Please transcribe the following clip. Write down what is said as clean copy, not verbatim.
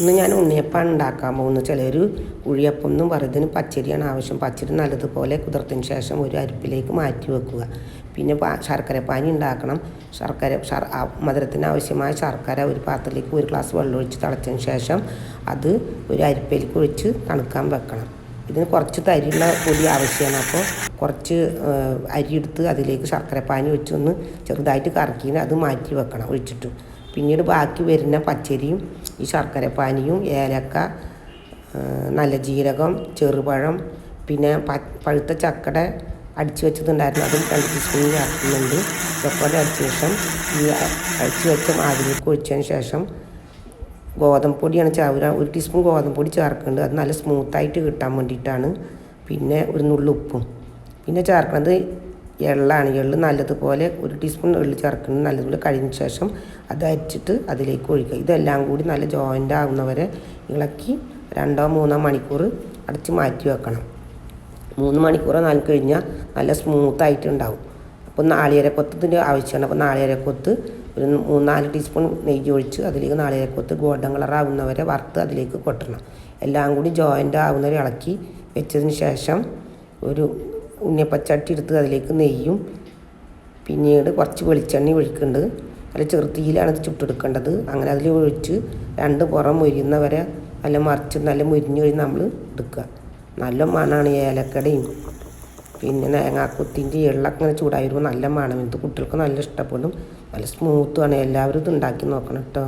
ഇന്ന് ഞാൻ ഉണ്ണിയപ്പം ഉണ്ടാക്കാൻ പോകുന്നു. ചിലർ കുഴിയപ്പം എന്നും പറയുന്നതിന് പച്ചരിയാണ് ആവശ്യം. പച്ചരി നല്ലതുപോലെ കുതിർത്തതിന് ശേഷം ഒരു അരിപ്പിലേക്ക് മാറ്റി വെക്കുക. പിന്നെ ശർക്കരപ്പാനി ഉണ്ടാക്കണം. മധുരത്തിന് ആവശ്യമായ ശർക്കര ഒരു പാത്രത്തിലേക്ക് ഒരു ഗ്ലാസ് വെള്ളം ഒഴിച്ച് തിളച്ചതിന് ശേഷം അത് ഒരു അരിപ്പയിലേക്ക് ഒഴിച്ച് തണുക്കാൻ വെക്കണം. ഇതിന് കുറച്ച് തരിയുള്ള പൊടി ആവശ്യമാണ്. അപ്പോൾ കുറച്ച് അരിയെടുത്ത് അതിലേക്ക് ശർക്കരപ്പാനി വെച്ച് ഒന്ന് ചെറുതായിട്ട് കറക്കിയിട്ട് അത് മാറ്റി വെക്കണം ഒഴിച്ചിട്ട്. പിന്നീട് ബാക്കി വരുന്ന പച്ചരിയും ഈ ശർക്കരപ്പാനിയും ഏലക്ക, നല്ല ജീരകം, ചെറുപഴം, പിന്നെ പഴുത്ത ചക്കട അടിച്ചു വെച്ചതുണ്ടായിരുന്നു, അതും 2 ടീസ്പൂൺ ചേർക്കുന്നുണ്ട്. ചക്കട അടിച്ച ശേഷം ഈ അടിച്ചു വെച്ച മാവിലേക്ക് ഒഴിച്ചതിന് ശേഷം ഗോതമ്പ് പൊടിയാണ് ചാവുക. 1 ടീസ്പൂൺ ഗോതമ്പ് പൊടി ചേർക്കുന്നുണ്ട്. അത് നല്ല സ്മൂത്തായിട്ട് കിട്ടാൻ വേണ്ടിയിട്ടാണ്. പിന്നെ ഒരു നുള്ളുപ്പും. പിന്നെ ചേർക്കുന്നത് എള്ളാണ്. എള്ള് നല്ലതുപോലെ 1 ടീസ്പൂൺ എള്ള് ചേർക്കുന്നത് നല്ലതുപോലെ കഴിഞ്ഞ ശേഷം അത് അരിച്ചിട്ട് അതിലേക്ക് ഒഴിക്കുക. ഇതെല്ലാം കൂടി നല്ല ജോയിൻ്റ് ആകുന്നവരെ ഇളക്കി 2-3 മണിക്കൂർ അടച്ച് മാറ്റി വെക്കണം. 3 മണിക്കൂർ കഴിഞ്ഞാൽ നല്ല സ്മൂത്തായിട്ടുണ്ടാവും. അപ്പോൾ നാളികേരക്കൊത്തത്തിൻ്റെ ആവശ്യമാണ്. അപ്പോൾ നാളികേരക്കൊത്ത് ഒരു 3-4 ടീസ്പൂൺ നെയ്യ് ഒഴിച്ച് അതിലേക്ക് നാളികേരക്കൊത്ത് ഗോൾഡൻ കളർ ആകുന്നവരെ വറുത്ത് അതിലേക്ക് കൊട്ടണം. എല്ലാം കൂടി ജോയിൻ്റ് ആകുന്നവരെ ഇളക്കി വെച്ചതിന് ശേഷം ഒരു ഉണ്ണിയപ്പച്ചട്ടി എടുത്ത് അതിലേക്ക് നെയ്യും പിന്നീട് കുറച്ച് വെളിച്ചെണ്ണ ഒഴിക്കുന്നുണ്ട്. നല്ല ചെറുതീയിലാണ് ഇത് ചുട്ടെടുക്കേണ്ടത്. അങ്ങനെ അതിൽ ഒഴിച്ച് 2 പുറം മൊരിയുന്നവരെ നല്ല മറിച്ച് നല്ല മുരിഞ്ഞൊഴി നമ്മൾ എടുക്കുക. നല്ല മണമാണ് ഏലക്കടയും പിന്നെ തേങ്ങാക്കൊത്തിൻ്റെ എള്ളൊക്കെ ഇങ്ങനെ ചൂടായി വരുമ്പോൾ നല്ല മണം. ഇത് കുട്ടികൾക്ക് നല്ല ഇഷ്ടപ്പെടും. നല്ല സ്മൂത്തുമാണ്. എല്ലാവരും ഇത് ഉണ്ടാക്കി നോക്കണം കേട്ടോ.